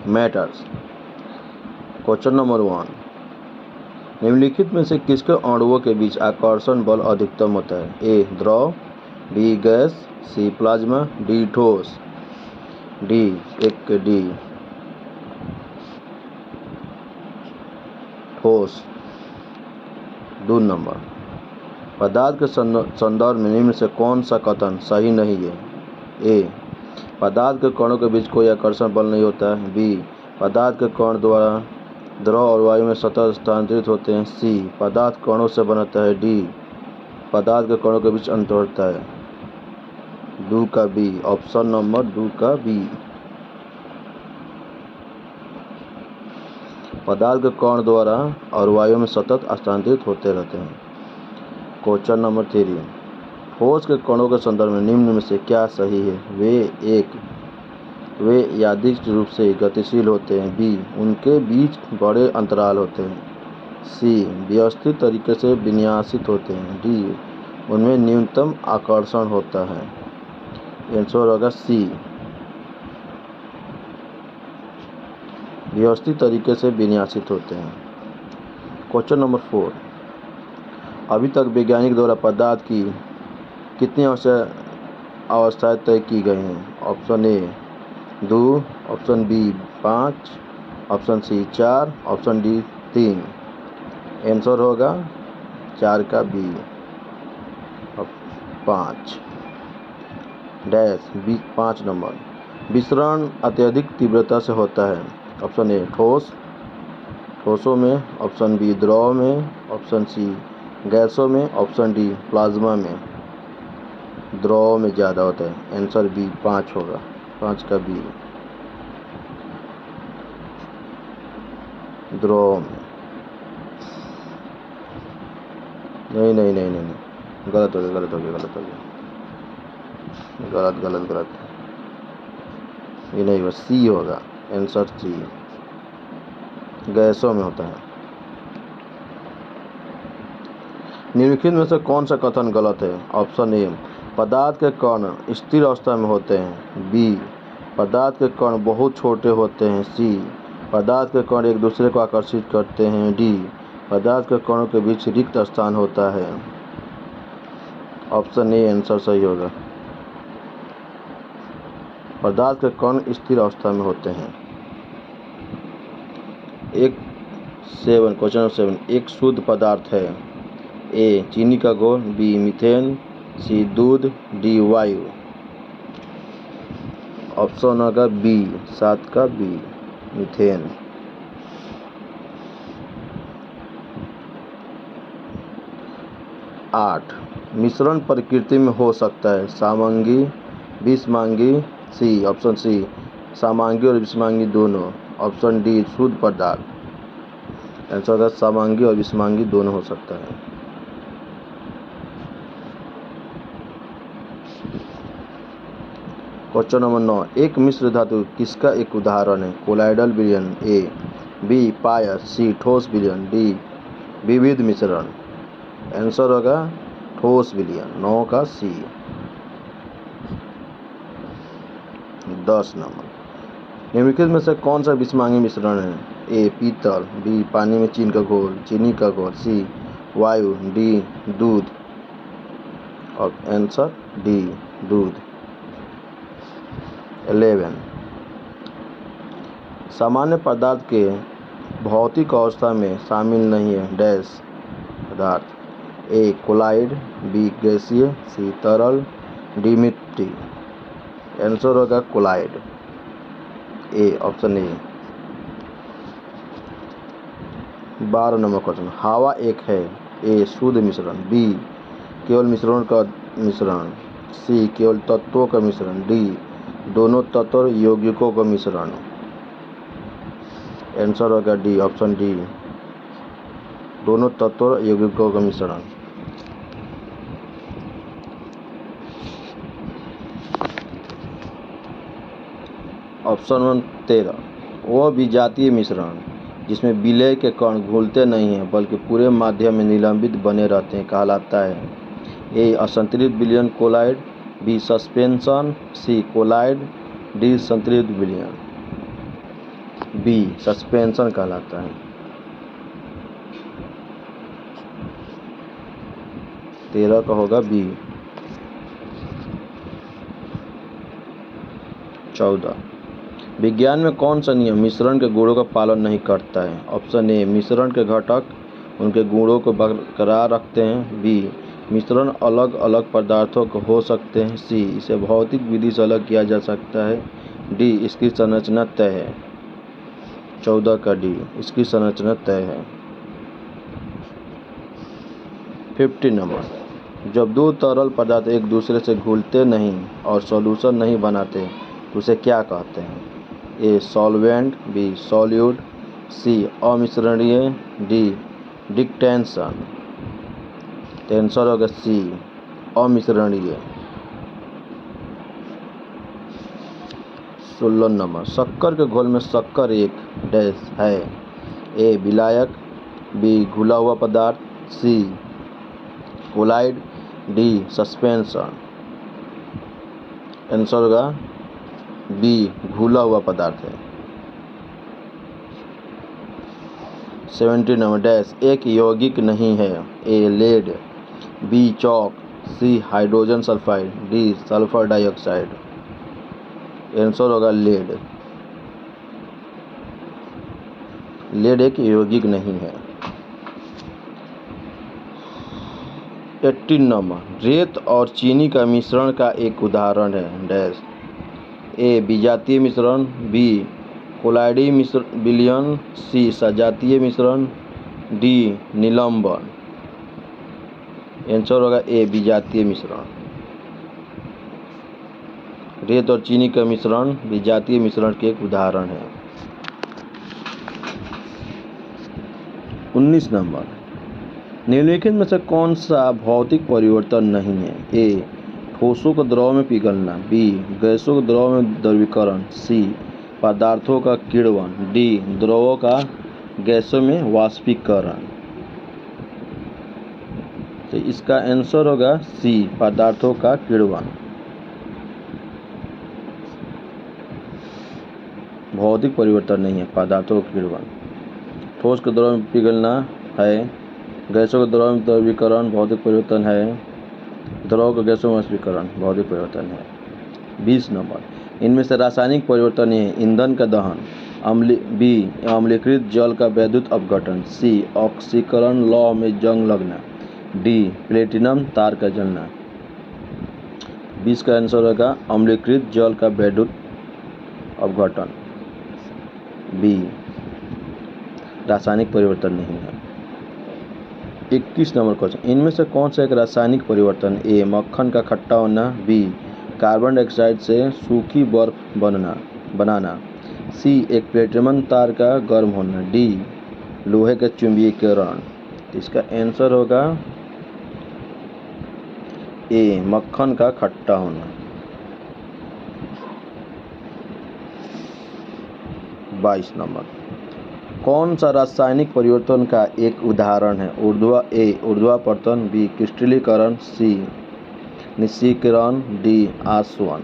Matters. Question number 1, निम्नलिखित में से किसके अणुओं के बीच आकर्षण बल अधिकतम होता है? ए द्रव, बी गैस, सी प्लाज्मा, डी ठोस। डी ठोस। 2 नंबर, पदार्थ के संदर्भ में निम्न से कौन सा कथन सही नहीं है? ए पदार्थ के कणों के बीच कोई आकर्षण बल नहीं होता है। बी पदार्थ के कण द्वारा द्रव और वायु में सतत स्थानांतरित होते हैं। सी पदार्थ कणों से बनता है। डी पदार्थ के कणों के बीच अंतर होता है। 2 का बी, ऑप्शन नंबर 2 का बी। पदार्थ के कण द्वारा और वायु में सतत स्थानांतरित होते रहते हैं। क्वेश्चन नंबर 3, ठोस के कणों के संदर्भ में निम्न में से क्या सही है? वे यादृच्छिक रूप से गतिशील होते हैं। बी उनके बीच बड़े अंतराल होते हैं। सी व्यवस्थित तरीके से विन्यासित होते हैं। डी उनमें न्यूनतम आकर्षण होता है। आंसर होगा सी, व्यवस्थित तरीके से विन्यासित होते हैं। क्वेश्चन नंबर 4, अभी तक वैज्ञानिक द्वारा पदार्थ की कितनी अवस्थाएं तय की गई हैं? Option A 2, option B 5, option C 4, option D 3। Answer होगा 4 का बी, 5 5 नंबर, विसरण अत्यधिक तीव्रता से होता है। ऑप्शन ए ठोसों में, ऑप्शन बी द्रव में, ऑप्शन सी गैसों में, ऑप्शन डी प्लाज्मा में। द्रव में ज़्यादा होता है। आंसर बी 5 होगा, 5 का बी, द्रव में। नहीं, गलत हो गया। गलत। ये नहीं, बस सी होगा। आंसर सी, गैसों में होता है। निम्नलिखित में से कौन सा कथन गलत है? ऑप्शन ए पदार्थ के कण स्थिर अवस्था में होते हैं। बी पदार्थ के कण बहुत छोटे होते हैं। सी पदार्थ के कण एक दूसरे को आकर्षित करते हैं। डी पदार्थ के कणों के बीच रिक्त स्थान होता है। ऑप्शन ए आंसर सही होगा। पदार्थ के कण स्थिर अवस्था में होते हैं। क्वेश्चन नंबर 7, एक शुद्ध पदार्थ है। ए चीनी का घोल, बी मीथेन, सी दूध, डी वायु। ऑप्शन होगा बी, 7 का बी, मीथेन। 8, मिश्रण प्रकृति में हो सकता है। सामंगी, विषमांगी। सी ऑप्शन सी सामंगी और विषमांगी दोनों। ऑप्शन डी शुद्ध पदार्थ। आंसर होगा सामंगी और विषमांगी दोनों हो सकता है। क्वेश्चन नंबर 9, एक मिश्र धातु किसका एक उदाहरण है? कोलाइडल विलयन। ए बी पायस, सी ठोस विलयन, डी विविध मिश्रण। आंसर होगा ठोस विलयन, 9 का सी। 10 नंबर, निम्नलिखित में से कौन सा विषमांगी मिश्रण है? ए पीतल, बी पानी में चीनी का घोल, सी वायु, डी दूध। और आंसर डी दूध। 11, सामान्य पदार्थ के भौतिक अवस्था में शामिल नहीं है डैश पदार्थ। ए कोलाइड, बी गैसीय, सी तरल, डी मिट्टी। आंसर होगा colloid, A option A. 12 number question, हवा एक है। ए शुद्ध मिश्रण, बी केवल मिश्रणों का मिश्रण, सी केवल तत्वों का मिश्रण, डी दोनों तत्व और यौगिकों का मिश्रण। आंसर होगा डी, ऑप्शन डी, दोनों तत्वों और यौगिकों का मिश्रण। ऑप्शन नंबर 13, वह विजातीय मिश्रण जिसमें विलय के कण घुलते नहीं हैं बल्कि पूरे माध्यम में निलंबित बने रहते हैं कहलाता है। ए असंतुलित विलयन कोलाइड, बी सस्पेंशन, सी कोलाइड, डी संतुलित विलयन। बी सस्पेंशन कहलाता है। 13 का होगा बी। 14 विज्ञान में कौन सा नियम मिश्रण के गुणों का पालन नहीं करता है? ऑप्शन ए मिश्रण के घटक उनके गुणों को बरकरार रखते हैं। बी मिश्रण अलग अलग पदार्थों को हो सकते हैं। सी इसे भौतिक विधि से अलग किया जा सकता है। डी इसकी संरचना तय है। 14 का डी इसकी संरचना तय है। 15 नंबर जब दो तरल पदार्थ एक दूसरे से घुलते नहीं और सॉल्यूशन नहीं बनाते तो उसे क्या कहते हैं? A solvent, B solute, C अमिश्रणीय, डी डिटेंशन। आंसर होगा सी अमिश्रणीय। 16 नंबर शक्कर के घोल में शक्कर एक डैश है। ए विलायक, बी घुला हुआ पदार्थ, सी कोलाइड, डी सस्पेंशन। आंसर होगा बी घुला हुआ पदार्थ है। 17 नंबर डैश एक यौगिक नहीं है। A lead, B chalk, C hydrogen sulphide, D sulphur dioxide. Answer होगा लेड। लेड एक यौगिक नहीं है। 18 नंबर रेत और चीनी का मिश्रण का एक उदाहरण है डैश। ए विजातीय मिश्रण, बी कोलाइडी विलयन, सी सजातीय मिश्रण, डी निलंबन। आंसर होगा ए विजातीय मिश्रण। रेत और चीनी का मिश्रण विजातीय मिश्रण के एक उदाहरण है। 19 नंबर निम्नलिखित में से कौन सा भौतिक परिवर्तन नहीं है? ए ठोसों को द्रव में पिघलना, बी गैसों को द्रव में द्रवीकरण, सी पदार्थों का किण्वन, डी द्रवों का गैसों में वाष्पीकरण। तो इसका आंसर होगा सी पदार्थों का किण्वन। भौतिक परिवर्तन नहीं है पदार्थों का किण्वन। ठोस के द्रव में पिघलना है, गैसों के द्रव में द्रवीकरण भौतिक परिवर्तन है, द्रव के गैसों में वाष्पीकरण भौतिक परिवर्तन है। 20 नंबर इनमें से रासायनिक परिवर्तन है ईंधन का दहन, बी अम्लीकृत जल का वैद्युत अपघटन, सी ऑक्सीकरण लौह में जंग लगना, डी प्लेटिनम तार का जलना। 20 का आंसर होगा अम्लीकृत जल का वैद्युत अपघटन, बी रासायनिक परिवर्तन नहीं है। 21 नंबर क्वेश्चन इनमें से कौन सा एक रासायनिक परिवर्तन? ए मक्खन का खट्टा होना, बी कार्बन डाइऑक्साइड से सूखी बर्फ बनाना, सी एक प्लेटिनम तार का गर्म होना, डी लोहे के चुंबकीकरण। इसका आंसर होगा ए मक्खन का खट्टा होना। 22 नंबर कौन सा रासायनिक परिवर्तन का एक उदाहरण है? ऊर्ध्वापतन, बी क्रिस्टलीकरण, सी निष्क्रियकरण, डी आसवन।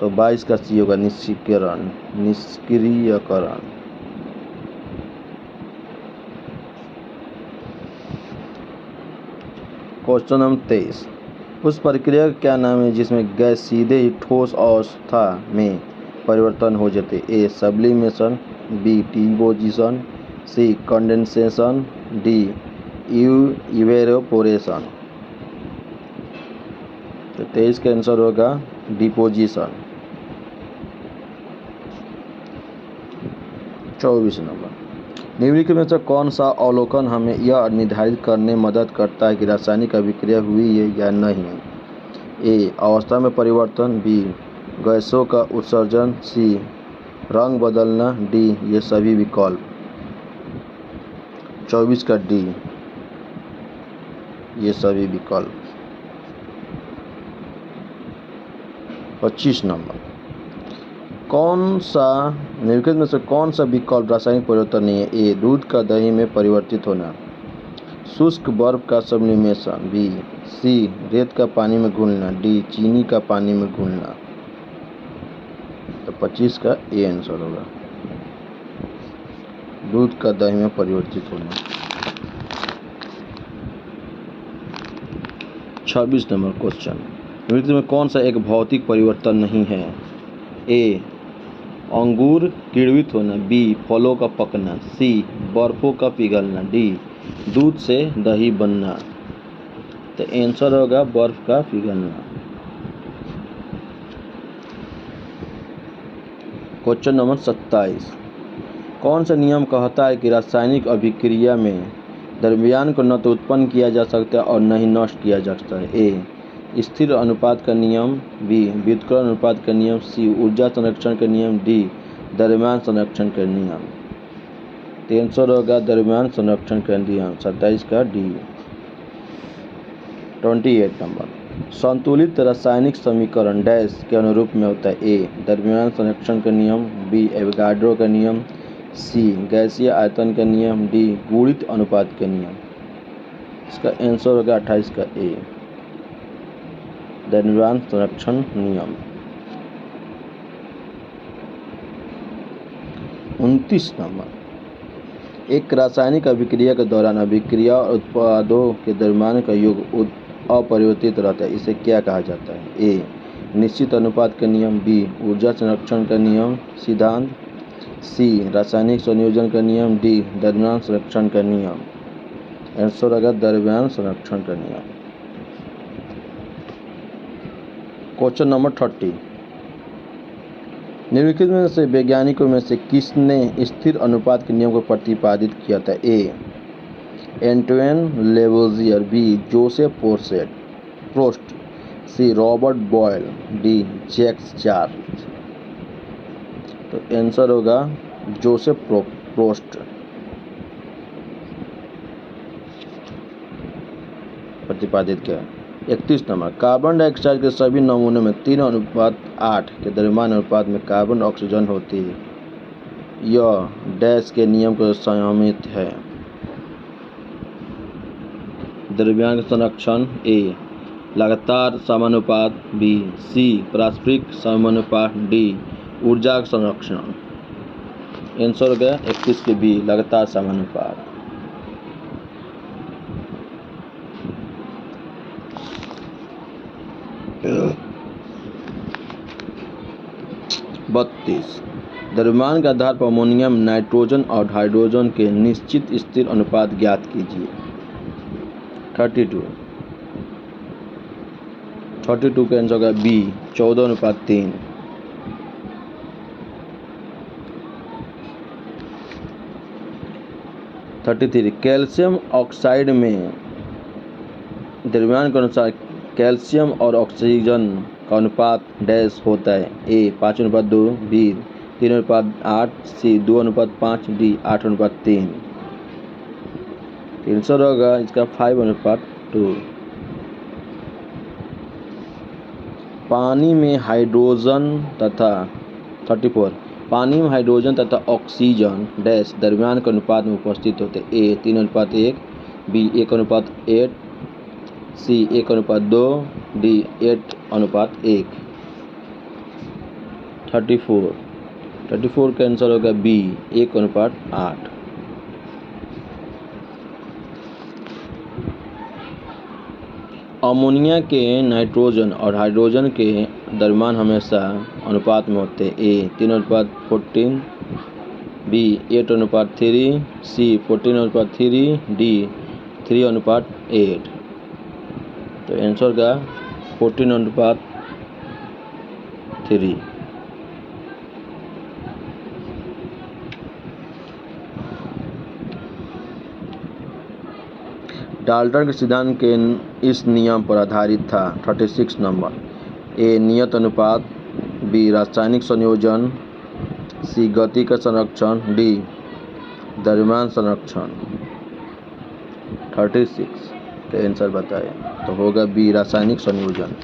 तो 22 का सी होगा निष्क्रियकरण। क्वेश्चन नंबर 23 उस प्रक्रिया का क्या नाम है जिसमें गैस सीधे ही ठोस अवस्था में परिवर्तन हो जाते? ए सब्लिमेशन, बी डिपोजिशन, सी कंडेंसेशन, डी इवेपोरेशन। तो 23 का आंसर होगा डिपोजिशन। 24 नंबर निम्नलिखित में से कौन सा अवलोकन हमें यह निर्धारित करने में मदद करता है कि रासायनिक अभिक्रिया हुई है या नहीं? ए अवस्था में परिवर्तन, बी गैसों का उत्सर्जन, सी रंग बदलना, डी ये सभी विकल्प। 24 का डी ये सभी विकल्प। 25 नंबर कौन सा निम्नलिखित में से कौन सा विकल्प रासायनिक परिवर्तन नहीं है? ए दूध का दही में परिवर्तित होना, शुष्क बर्फ का सब्लिमेशन, बी सी रेत का पानी में घुलना, डी चीनी का पानी में घुलना। तो 25 का ए आंसर होगा। दूध का दही में परिवर्तित होना। 26 नंबर क्वेश्चन, निम्नलिखित में कौन सा एक भौतिक परिवर्तन नहीं है? ए अंगूर किण्वित होना, बी फलों का पकना, सी बर्फों का पिघलना, डी दूध से दही बनना। तो आंसर होगा बर्फ का पिघलना। क्वेश्चन नंबर 27, कौन सा नियम कहता है कि रासायनिक अभिक्रिया में द्रव्यमान को न तो उत्पन्न किया जा सकता है और न ही नष्ट किया जा सकता है? ए स्थिर अनुपात का नियम, बी व्युत्क्रमण अनुपात का नियम, सी ऊर्जा संरक्षण का नियम, डी द्रव्यमान संरक्षण का नियम। तो आंसर होगा द्रव्यमान संरक्षण का नियम, 27 का डी। 28 नंबर, संतुलित रासायनिक समीकरण डैश के अनुरूप में होता है? ए द्रव्यमान संरक्षण का नियम, बी एवोगाड्रो का नियम, सी गैसीय आयतन का नियम, डी गुणित अनुपात का नियम। इसका आंसर होगा 28 का ए द्रव्यमान संरक्षण नियम। 29 नंबर, एक रासायनिक अभिक्रिया के दौरान अभिक्रिया और उत्पादों के द्रव्यमान का योग अपरिवर्तित रहता है, इसे क्या कहा जाता है? ए निश्चित अनुपात का नियम, बी ऊर्जा संरक्षण का नियम सिद्धांत, सी रासायनिक संयोजन का नियम, डी द्रव्यमान संरक्षण का नियम। आंसर होगा द्रव्यमान संरक्षण का नियम। क्वेश्चन नंबर 30, निम्नलिखित में से वैज्ञानिकों में से किसने स्थिर अनुपात के नियम को प्रतिपादित किया था? A Antoine Lavoisier, B Joseph Proust, C Robert Boyle, D Jacques Charles. तो आंसर होगा जोसेफ प्रोस्ट प्रतिपादित किया। 31 नंबर, कार्बन डाइऑक्साइड के सभी नमूनों में 3:8 के द्रव्यमान अनुपात में कार्बन ऑक्सीजन होती है। यह डैश के नियम को संयमित है? द्रव्यमान संरक्षण, ए लगातार समानुपात, बी सी पारस्परिक समानुपात, डी ऊर्जा संरक्षण। आंसर हो गया 31 के बी लगातार समानुपात। 32, द्रव्यमान के आधार पर अमोनियम, नाइट्रोजन और हाइड्रोजन के निश्चित स्थिर अनुपात ज्ञात कीजिए। 32 का आंसर होगा बी 14:3। 33, कैल्शियम ऑक्साइड में द्रव्यमान के अनुसार कैल्शियम और ऑक्सीजन का अनुपात डैश होता है? ए 5:2, बी 3:8, सी 2:5, डी 8:3। आंसर होगा इसका 5:2। पानी में हाइड्रोजन तथा 34, पानी में हाइड्रोजन तथा ऑक्सीजन डैश द्रव्यमान के अनुपात में उपस्थित होते? ए 3:1, बी 1:8, सी 1:2, डी 8:1। 34 का आंसर होगा बी 1:8। अमोनिया के नाइट्रोजन और हाइड्रोजन के द्रव्यमान हमेशा अनुपात में होते हैं? ए 3:14, बी 8:3, सी 14:3, डी 3:8। तो आंसर का 14:3। डाल्टन के सिद्धांत के इस नियम पर आधारित था। 36 नंबर, ए नियत अनुपात, बी रासायनिक संयोजन, सी गति का संरक्षण, डी द्रव्यमान संरक्षण। 36 का आंसर बताएं। तो होगा बी रासायनिक संयोजन।